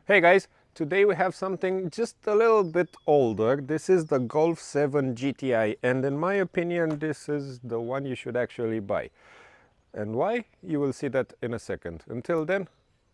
Hey guys, today we have something just a little bit older. This is the Golf 7 GTI, and in my opinion this is the one you should actually buy. And why? You will see that in a second. Until then,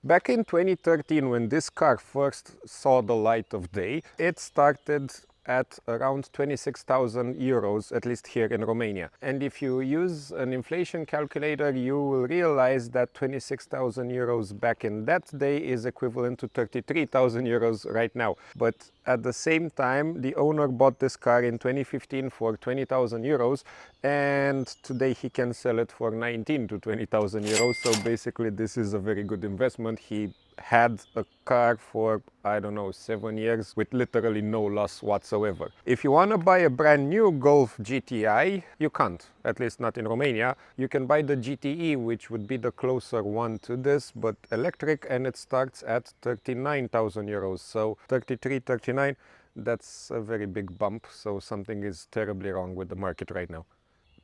back in 2013 when this car first saw the light of day, it started at around 26,000 euros, at least here in Romania. And if you use an inflation calculator, you will realize that 26,000 euros back in that day is equivalent to 33,000 euros right now. But at the same time, the owner bought this car in 2015 for 20,000 euros, and today he can sell it for 19 to 20,000 euros. So basically this is a very good investment. He had a car for, I don't know, 7 years with literally no loss whatsoever. If you want to buy a brand new Golf GTI, you can't, at least not in Romania. You can buy the GTE, which would be the closer one to this, but electric, and it starts at 39,000 euros. So 33, 39, that's a very big bump. So something is terribly wrong with the market right now.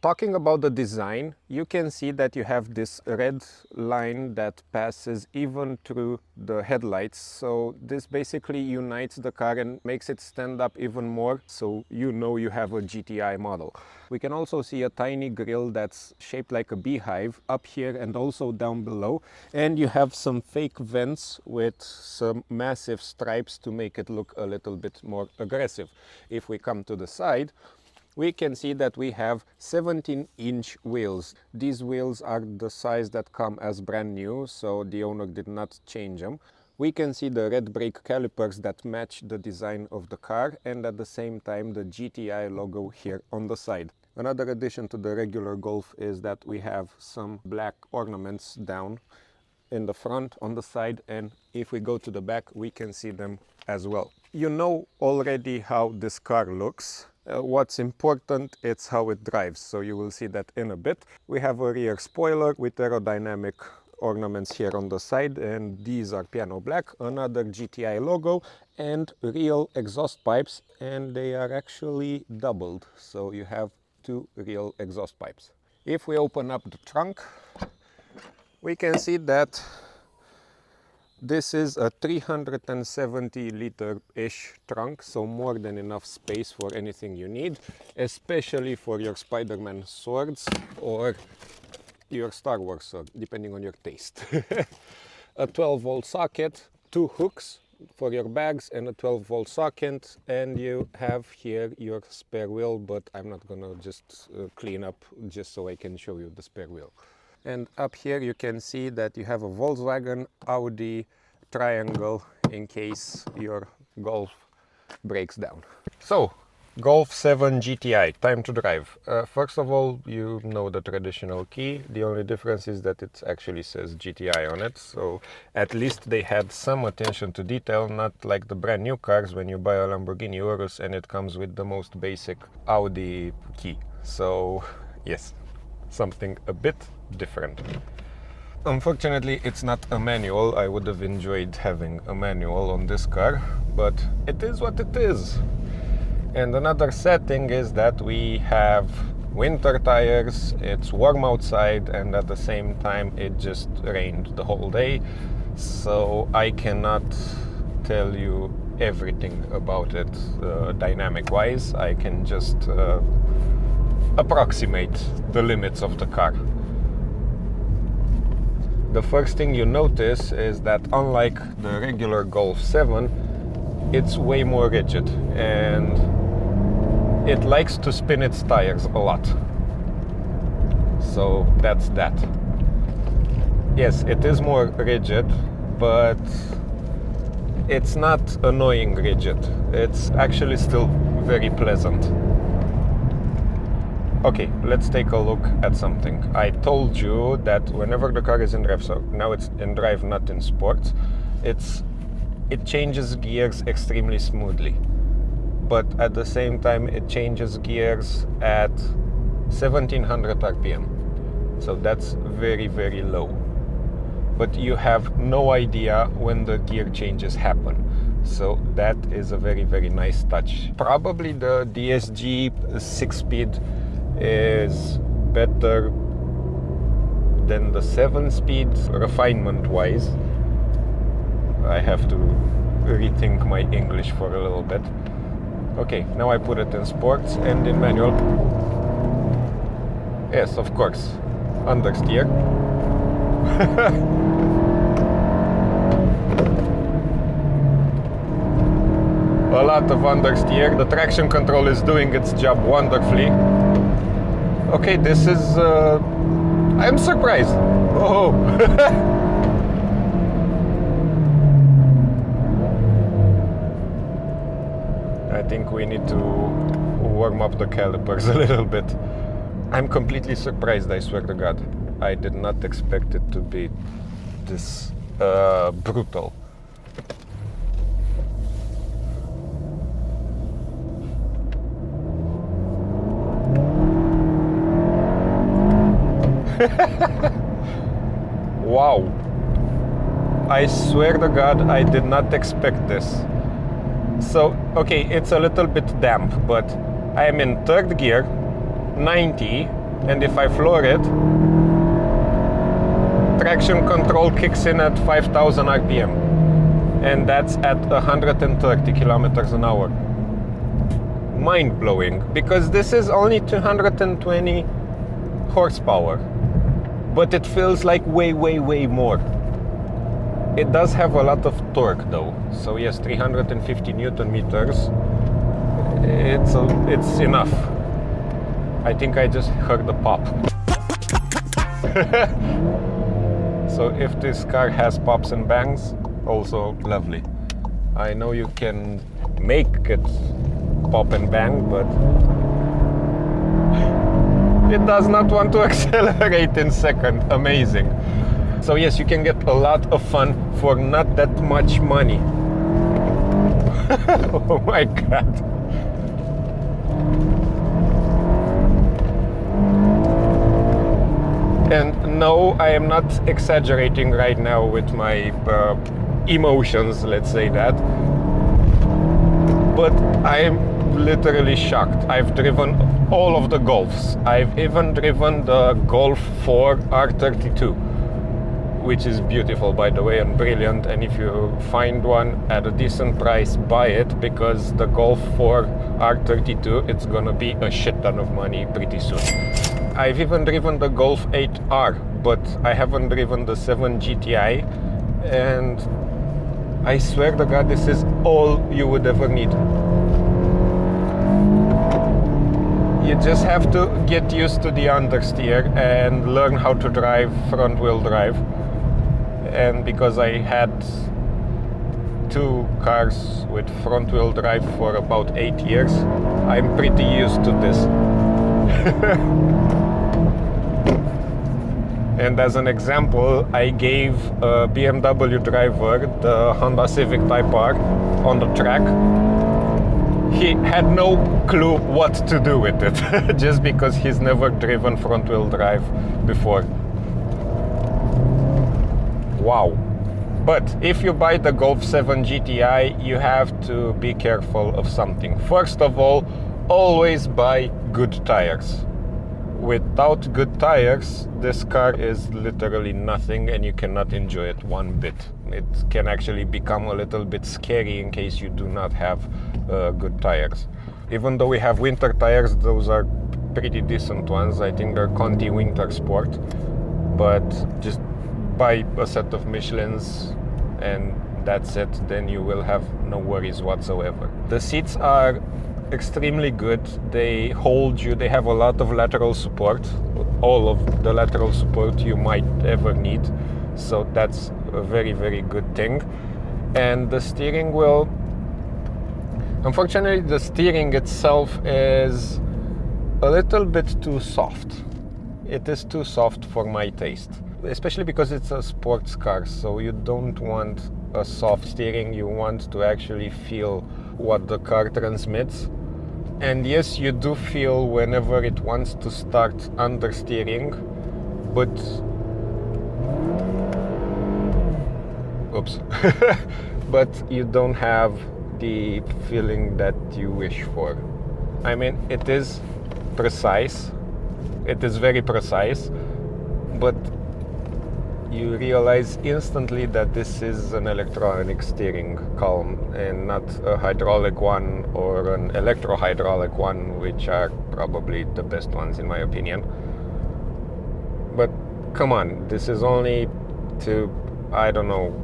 Talking about the design, you can see that you have this red line that passes even through the headlights. So this basically unites the car and makes it stand up even more, so you know you have a GTI model. We can also see a tiny grille that's shaped like a beehive up here and also down below. And you have some fake vents with some massive stripes to make it look a little bit more aggressive. If we come to the side, we can see that we have 17-inch wheels. These wheels are the size that come as brand new, so the owner did not change them. We can see the red brake calipers that match the design of the car, and at the same time the GTI logo here on the side. Another addition to the regular Golf is that we have some black ornaments down in the front, on the side, and if we go to the back we can see them as well. You know already how this car looks. What's important is how it drives, so you will see that in a bit. We have a rear spoiler with aerodynamic ornaments here on the side, and these are piano black, another GTI logo, and real exhaust pipes, and they are actually doubled, so you have two real exhaust pipes. If we open up the trunk, we can see that this is a 370-liter-ish trunk, so more than enough space for anything you need, especially for your Spider-Man swords or your Star Wars sword, depending on your taste. A 12-volt socket, two hooks for your bags, and a 12-volt socket, and you have here your spare wheel, but I'm not gonna just clean up just so I can show you the spare wheel. And up here you can see that you have a Volkswagen Audi triangle in case your Golf breaks down. So, Golf 7 GTI, time to drive. First of all, you know the traditional key. The only difference is that it actually says GTI on it. So at least they had some attention to detail, not like the brand new cars when you buy a Lamborghini Urus and it comes with the most basic Audi key. So yes, something a bit different. Unfortunately, it's not a manual. I would have enjoyed having a manual on this car, but it is what it is. And another sad thing is that we have winter tires, it's warm outside, and at the same time it just rained the whole day, so I cannot tell you everything about it dynamic wise. I can just approximate the limits of the car. The first thing you notice is that unlike the regular Golf 7, it's way more rigid and it likes to spin its tires a lot. So that's that. Yes, it is more rigid, but it's not annoying rigid. It's actually still very pleasant. Okay, let's take a look at something. I told you that whenever the car is in drive, so now it's in drive, not in sports, it changes gears extremely smoothly. But at the same time, it changes gears at 1700 RPM. So that's very, very low. But you have no idea when the gear changes happen. So that is a very, very nice touch. Probably the DSG 6-speed is better than the 7-speed refinement wise, I have to rethink my English for a little bit. Okay, now I put it in sports and in manual. Yes, of course, understeer. A lot of understeer. The traction control is doing its job wonderfully. Okay, this is... I'm surprised. Oh! I think we need to warm up the calipers a little bit. I'm completely surprised, I swear to God. I did not expect it to be this brutal. Wow. I swear to God, I did not expect this. So, okay, it's a little bit damp, but I am in third gear, 90, and if I floor it, traction control kicks in at 5,000 RPM, and that's at 130 kilometers an hour. Mind-blowing, because this is only 220 horsepower, but it feels like way, way, way more. It does have a lot of torque though, so yes, 350 Newton meters, it's enough. I think I just heard a pop. So if this car has pops and bangs, also lovely. I know you can make it pop and bang, but it does not want to accelerate in second. Amazing. So yes, you can get a lot of fun for not that much money. Oh my God. And no, I am not exaggerating right now with my emotions, let's say that. But I am literally shocked. I've driven all of the Golfs. I've even driven the Golf 4 R32, which is beautiful, by the way, and brilliant. And if you find one at a decent price, buy it, because the Golf 4 R32, it's gonna be a shit ton of money pretty soon. I've even driven the Golf 8R, but I haven't driven the 7 GTI, and I swear to God, this is all you would ever need. You just have to get used to the understeer and learn how to drive front-wheel drive. And because I had two cars with front-wheel drive for about 8 years, I'm pretty used to this. And as an example, I gave a BMW driver the Honda Civic Type R on the track. He had no clue what to do with it, just because he's never driven front-wheel drive before. Wow. But if you buy the Golf 7 GTI, you have to be careful of something. First of all, always buy good tires. Without good tires, this car is literally nothing, and you cannot enjoy it one bit. It can actually become a little bit scary in case you do not have good tires. Even though we have winter tires, those are pretty decent ones. I think they're Conti Winter Sport, but just buy a set of Michelins and that's it, then you will have no worries whatsoever. The seats are extremely good. They hold you, they have a lot of lateral support, all of the lateral support you might ever need, so that's a very, very good thing. And the steering wheel, unfortunately the steering itself is a little bit too soft. It is too soft for my taste, especially because it's a sports car, so you don't want a soft steering, you want to actually feel what the car transmits. And yes, you do feel whenever it wants to start understeering, but oops. But you don't have the feeling that you wish for. I mean, it is precise, it is very precise, but you realize instantly that this is an electronic steering column and not a hydraulic one or an electro-hydraulic one, which are probably the best ones in my opinion. But come on, this is only to, I don't know,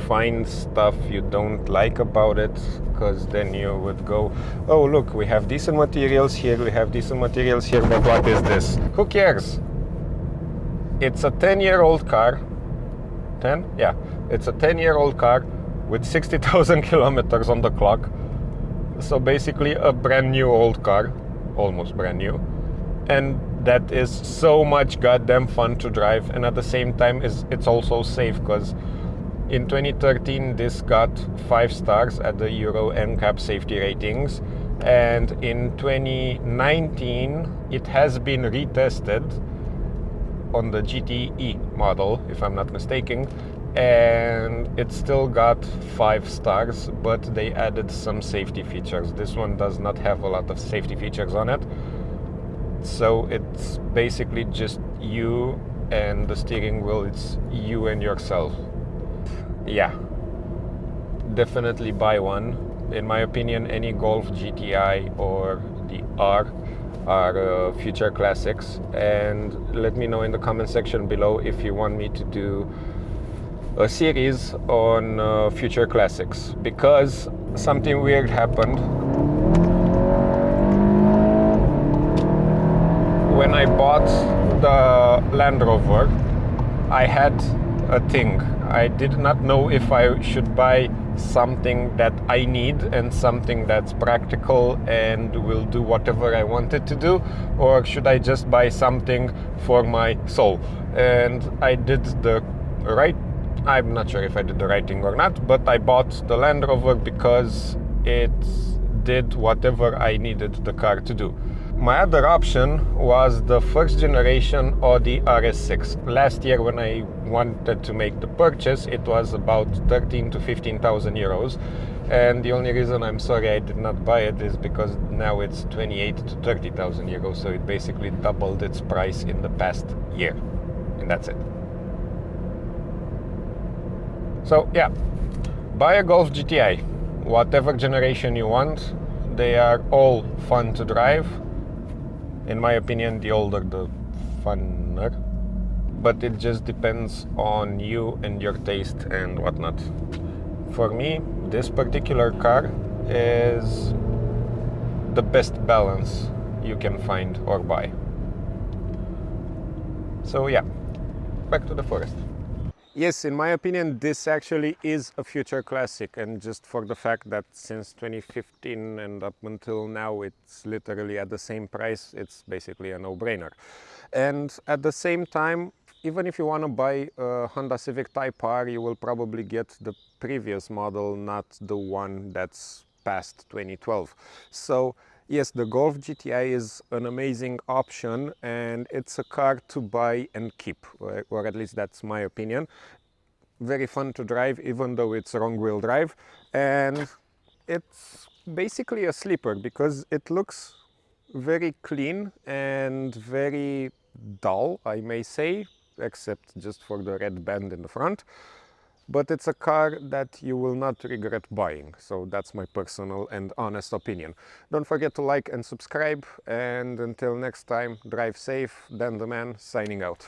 find stuff you don't like about it, because then you would go, oh look, we have decent materials here, we have decent materials here, but what is this? Who cares? It's a 10-year-old car. 10? Yeah, it's a 10-year-old car with 60,000 kilometers on the clock. So basically a brand new old car, almost brand new. And that is so much goddamn fun to drive, and at the same time it's also safe, because in 2013 this got 5 stars at the Euro NCAP safety ratings, and in 2019 it has been retested on the GTI model, if I'm not mistaken, and it still got 5 stars, but they added some safety features. This one does not have a lot of safety features on it, so it's basically just you and the steering wheel, it's you and yourself. Yeah, definitely buy one. In my opinion, any Golf GTI or the R are future classics, and let me know in the comment section below if you want me to do a series on future classics, because something weird happened. When I bought the Land Rover, I had a thing. I did not know if I should buy something that I need and something that's practical and will do whatever I want it to do, or should I just buy something for my soul. And I did the right, I'm not sure if I did the right thing or not, but I bought the Land Rover because it did whatever I needed the car to do. My other option was the first generation Audi RS6. Last year when I wanted to make the purchase, it was about 13 to 15,000 euros. And the only reason I'm sorry I did not buy it is because now it's 28 to 30,000 euros. So it basically doubled its price in the past year. And that's it. So yeah, buy a Golf GTI, whatever generation you want. They are all fun to drive. In my opinion, the older the funner, but it just depends on you and your taste and whatnot. For me, this particular car is the best balance you can find or buy. So yeah, back to the forest. Yes, in my opinion, this actually is a future classic, and just for the fact that since 2015 and up until now it's literally at the same price, it's basically a no-brainer. And at the same time, even if you want to buy a Honda Civic Type R, you will probably get the previous model, not the one that's past 2012. So yes, the Golf GTI is an amazing option, and it's a car to buy and keep, or at least that's my opinion. Very fun to drive, even though it's wrong-wheel drive, and it's basically a sleeper because it looks very clean and very dull, I may say, except just for the red band in the front. But it's a car that you will not regret buying. So that's my personal and honest opinion. Don't forget to like and subscribe. And until next time, drive safe. Dan the Man, signing out.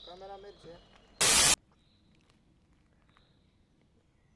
Camera merge.